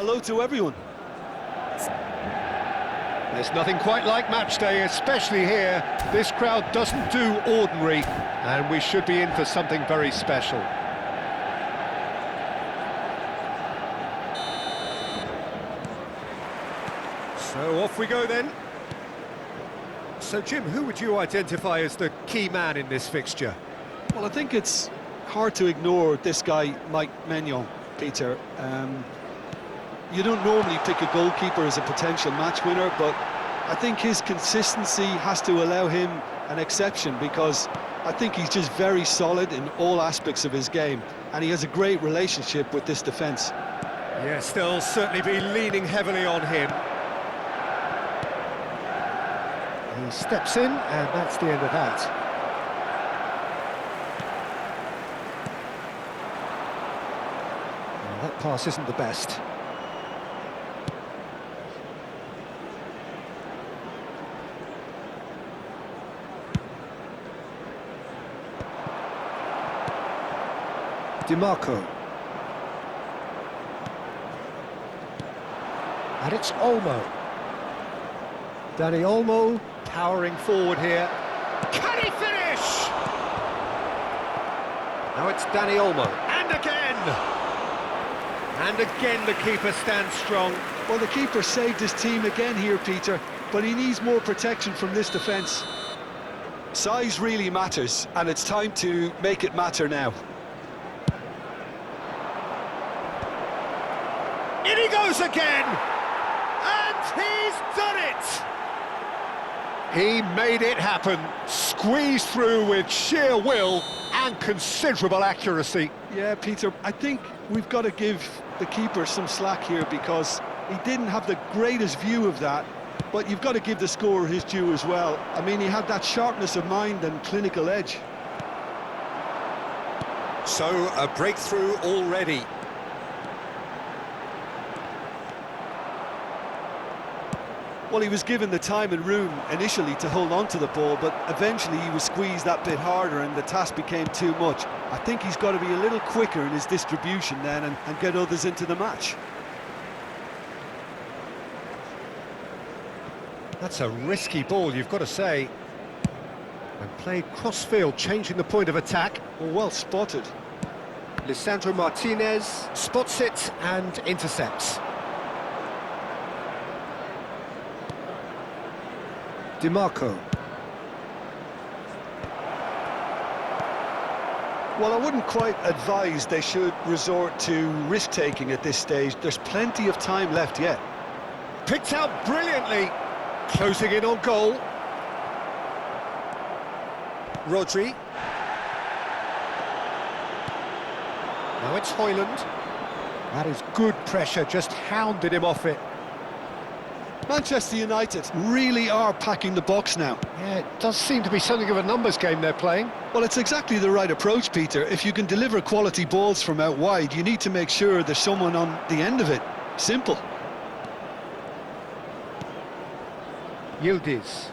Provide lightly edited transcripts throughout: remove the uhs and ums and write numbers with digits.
Hello to everyone. There's nothing quite like match day, especially here. This crowd doesn't do ordinary, and we should be in for something very special. So off we go then. So Jim, who would you identify as the key man in this fixture? Well, I think it's hard to ignore this guy, Mike Maignan, Peter. You don't normally pick a goalkeeper as a potential match winner, but I think his consistency has to allow him an exception, because I think he's just very solid in all aspects of his game, and he has a great relationship with this defence. Yes, they'll certainly be leaning heavily on him. He steps in, and that's the end of that. Well, that pass isn't the best. Dimarco. And it's Olmo. Dani Olmo powering forward here. Can he finish? Now it's Dani Olmo. And again! And again the keeper stands strong. Well, the keeper saved his team again here, Peter, but he needs more protection from this defence. Size really matters, and it's time to make it matter now. In he goes again! And he's done it! He made it happen, squeezed through with sheer will and considerable accuracy. Yeah, Peter, I think we've got to give the keeper some slack here, because he didn't have the greatest view of that, but you've got to give the scorer his due as well. I mean, he had that sharpness of mind and clinical edge. So, a breakthrough already. Well, he was given the time and room initially to hold on to the ball, but eventually he was squeezed that bit harder and the task became too much. I think he's got to be a little quicker in his distribution then and get others into the match. That's a risky ball, you've got to say. And played cross-field, changing the point of attack. Well spotted. Lisandro Martinez spots it and intercepts. Dimarco. Well, I wouldn't quite advise they should resort to risk-taking at this stage. There's plenty of time left yet. Picked out brilliantly. Closing in on goal. Rodri. Now it's Højlund. That is good pressure, just hounded him off it. Manchester United really are packing the box now. Yeah, it does seem to be something of a numbers game they're playing. Well, it's exactly the right approach, Peter. If you can deliver quality balls from out wide, you need to make sure there's someone on the end of it. Simple. Yildiz.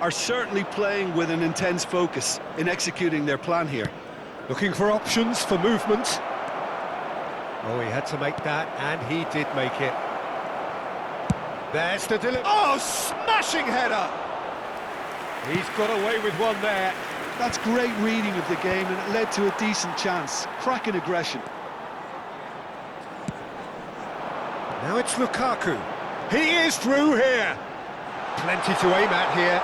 Are certainly playing with an intense focus in executing their plan here. Looking for options for movement. Oh, he had to make that, and he did make it. There's the delivery. Oh, smashing header! He's got away with one there. That's great reading of the game, and it led to a decent chance. Cracking aggression. Now it's Lukaku. He is through here. Plenty to aim at here.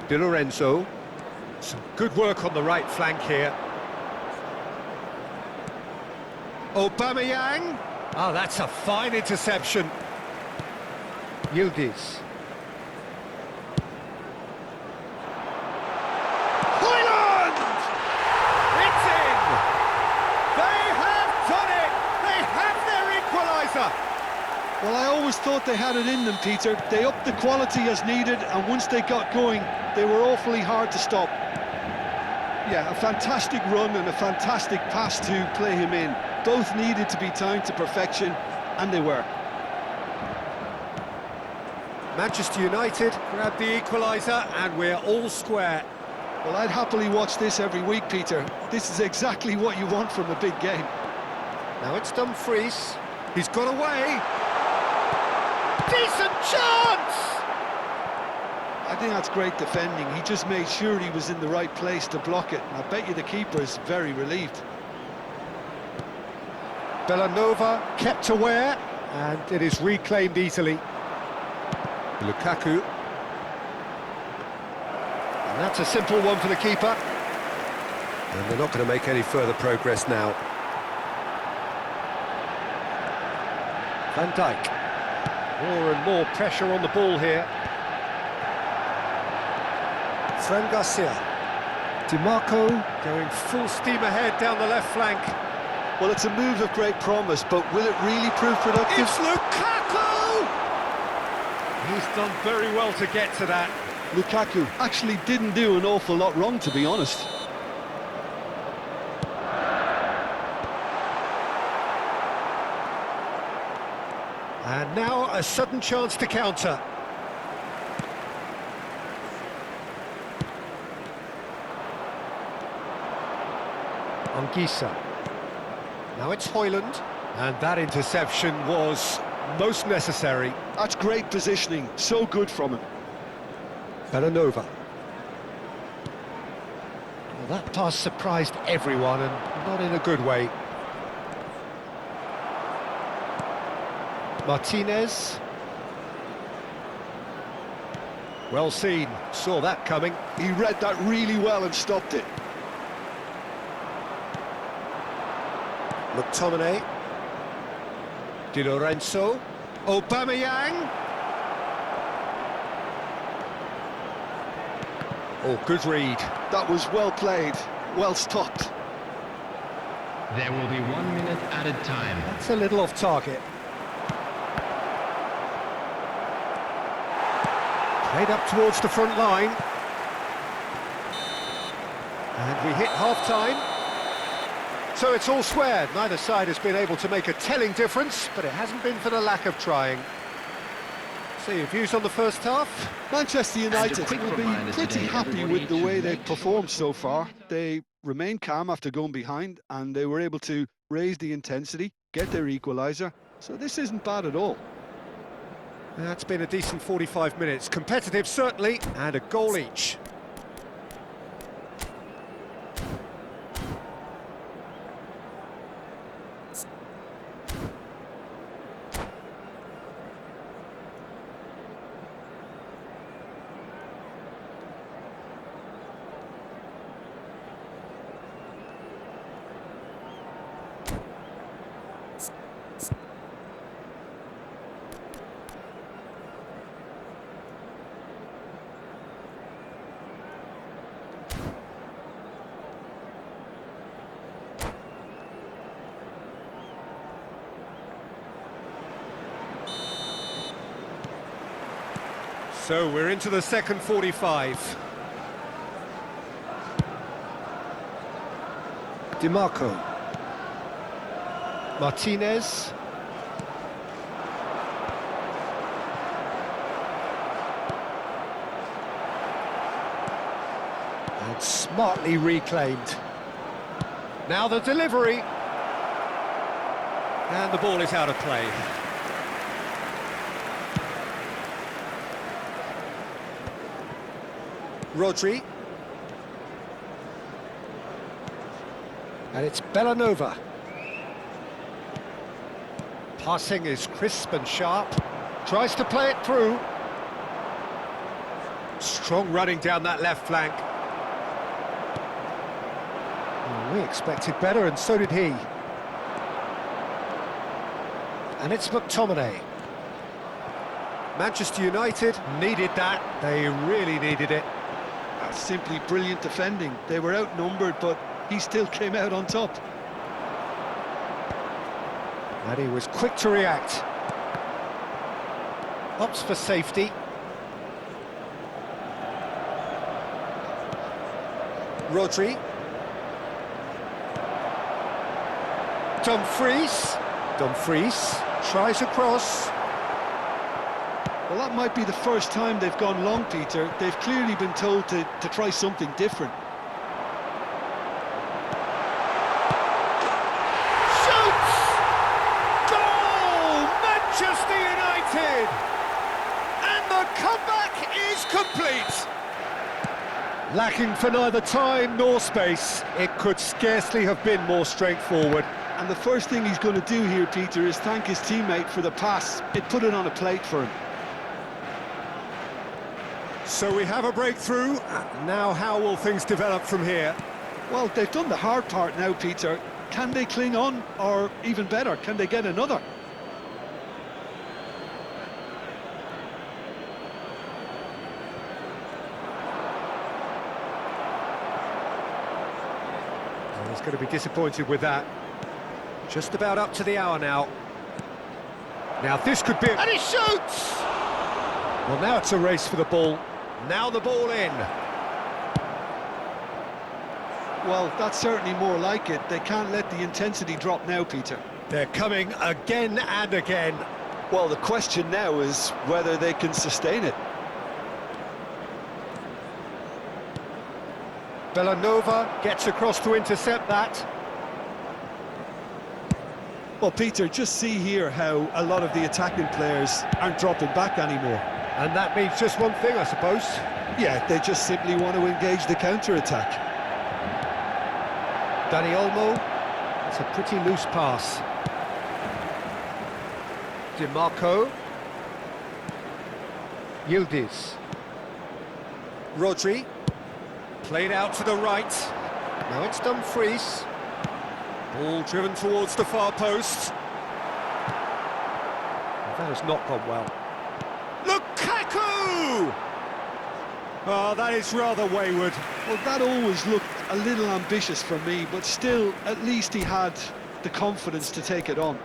Di Lorenzo. Some good work on the right flank here. Aubameyang. Oh, that's a fine interception. Yildiz. Højlund! It's in! They have done it! They have their equaliser! Well, I always thought they had it in them, Peter. They upped the quality as needed, and once they got going, they were awfully hard to stop. Yeah, a fantastic run and a fantastic pass to play him in. both needed to be timed to perfection, and they were. Manchester United grab the equaliser, and we're all square. Well, I'd happily watch this every week, Peter. This is exactly what you want from a big game. Now it's Dumfries. He's got away. Decent chance! I think that's great defending. He just made sure he was in the right place to block it, and I bet you the keeper is very relieved. Bellanova kept aware, and it is reclaimed easily. Lukaku. And that's a simple one for the keeper. And they're not going to make any further progress now. Van Dijk. More and more pressure on the ball here. Fran Garcia. DiMarco going full steam ahead down the left flank. Well, it's a move of great promise, but will it really prove productive? It's Lukaku! He's done very well to get to that. Lukaku actually didn't do an awful lot wrong, to be honest. And now a sudden chance to counter. Anguissa. Now it's Højlund. And that interception was most necessary. That's great positioning, so good from him. Bellanova. Well, that pass surprised everyone, and not in a good way. Martinez. Well seen, saw that coming. He read that really well and stopped it. McTominay. Di Lorenzo. Aubameyang. Oh, good read. That was well played, well stopped. There will be 1 minute added time. That's a little off target. Played up towards the front line. And we hit half-time. So it's all squared. Neither side has been able to make a telling difference, but it hasn't been for the lack of trying. So your views on the first half? Manchester United quick will be reminder pretty today, happy everybody, with the way to they've rate performed so far. They remained calm after going behind, and they were able to raise the intensity, get their equaliser. So this isn't bad at all. That's been a decent 45 minutes. Competitive, certainly, and a goal each. So we're into the second 45. DiMarco. Martinez. And smartly reclaimed. Now the delivery. And the ball is out of play. Rodri. And it's Bellanova. Passing is crisp and sharp. Tries to play it through. Strong running down that left flank. Well, we expected better, and so did he. And it's McTominay. Manchester United needed that. They really needed it. That's simply brilliant defending. They were outnumbered, but he still came out on top. And he was quick to react. Opts for safety. Rodri. Dumfries. Dumfries tries across. Well, that might be the first time they've gone long, Peter. They've clearly been told to try something different. Shoots! Goal! Manchester United! And the comeback is complete! Lacking for neither time nor space, it could scarcely have been more straightforward. And the first thing he's going to do here, Peter, is thank his teammate for the pass. It put it on a plate for him. So we have a breakthrough. Now how will things develop from here? Well, they've done the hard part now, Peter. Can they cling on, or even better, can they get another? Well, he's going to be disappointed with that. Just about up to the hour now. Now this could be... And he shoots! Well, now it's a race for the ball. Now the ball in. Well, that's certainly more like it. They can't let the intensity drop now, Peter. They're coming again and again. Well, the question now is whether they can sustain it. Villanova gets across to intercept that. Well, Peter, just see here how a lot of the attacking players aren't dropping back anymore. And that means just one thing, I suppose. Yeah, they just simply want to engage the counter-attack. Dani Olmo, that's a pretty loose pass. DiMarco. Yildiz. Rodri. Played out to the right. Now it's Dumfries. Ball driven towards the far post. That has not gone well. Lukaku! Oh, that is rather wayward. Well, that always looked a little ambitious for me, but still, at least he had the confidence to take it on.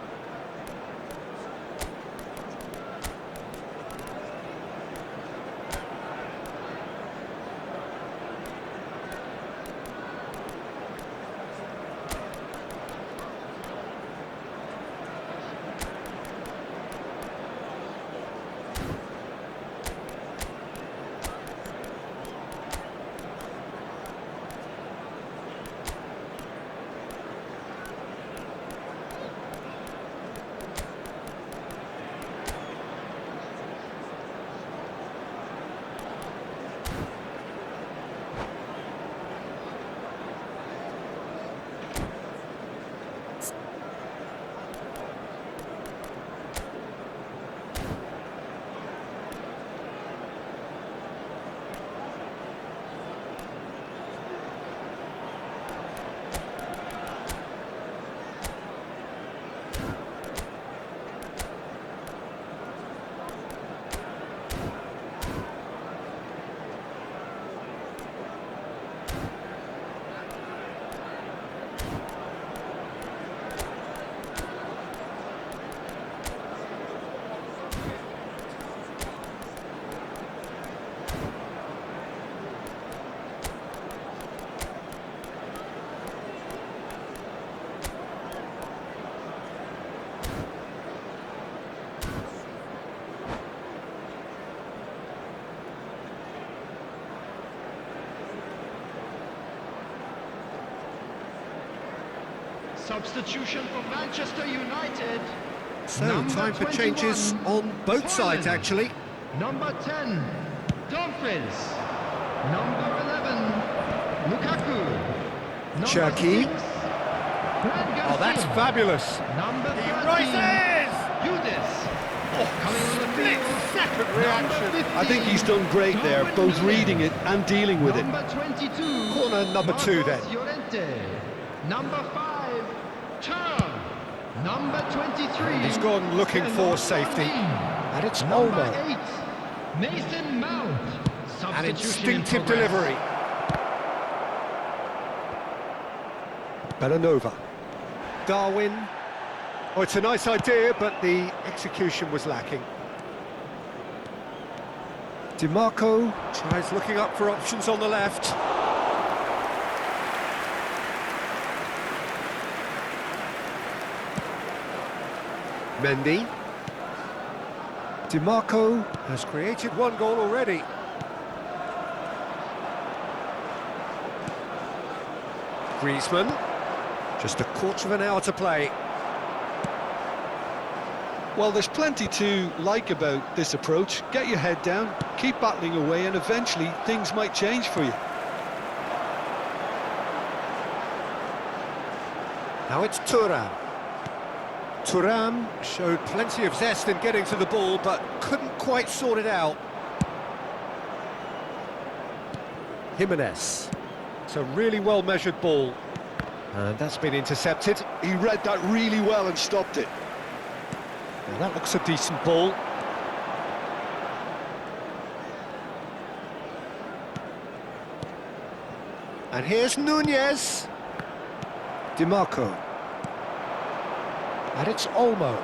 Substitution for Manchester United. So, Number time for 21, changes on both sides, Holland. actually. Number 10, Dumfries. Number 11, Lukaku. Number Cherki. 6, Fran Oh, that's Garcia. fabulous. Number 13, rises! Yildiz. Coming on the field. Second Number reaction. 15, I think he's done great there, Darwin both Núñez. reading it and dealing with it. Number 22, Corner number 2 then. Marcos Llorente. Number 5, Turn. Number 23. He's gone looking for safety. And it's Number Olmo. 8, Mason Mount. An Substitution in instinctive progress. delivery. Villanova. Darwin. Oh, it's a nice idea, but the execution was lacking. DiMarco tries looking up for options on the left. Mendy. DiMarco has created one goal already. Griezmann. Just a quarter of an hour to play. Well, there's plenty to like about this approach. Get your head down, keep battling away, and eventually things might change for you. Now it's Thuram. Thuram showed plenty of zest in getting to the ball, but couldn't quite sort it out. Jimenez. It's a really well-measured ball. And that's been intercepted. He read that really well and stopped it. Now that looks a decent ball. And here's Nunez. DiMarco. And it's Olmo.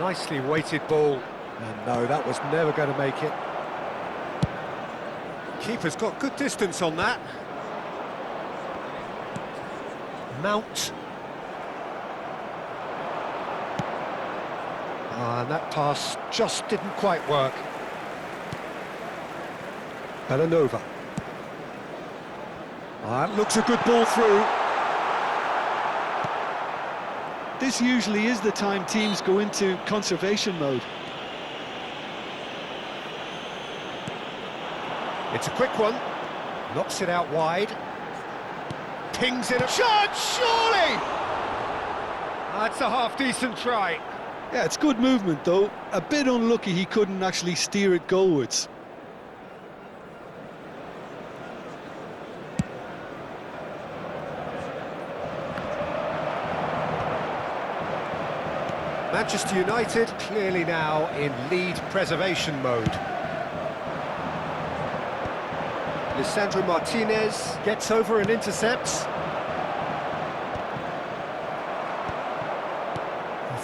Nicely weighted ball. And no, that was never going to make it. Keeper's got good distance on that. Mount. And that pass just didn't quite work. Belanova. That looks a good ball through. This usually is the time teams go into conservation mode. It's a quick one. Knocks it out wide. Pings in a shot, surely! That's a half-decent try. Yeah, it's good movement though. A bit unlucky he couldn't actually steer it goalwards. Manchester United clearly now in lead preservation mode. Lisandro Martinez gets over and intercepts.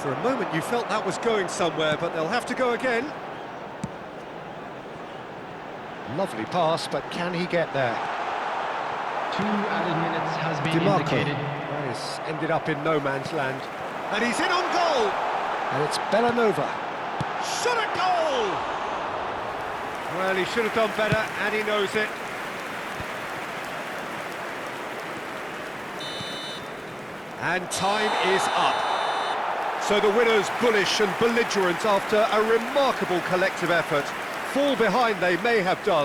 For a moment you felt that was going somewhere, but they'll have to go again. Lovely pass, but can he get there? 2 added minutes has been DiMarco. indicated. That has ended up in no man's land. And he's in on goal! And it's Belanova. Shot a goal! Well, he should have done better, and he knows it. And time is up. So the winners, bullish and belligerent after a remarkable collective effort. Fall behind they may have done.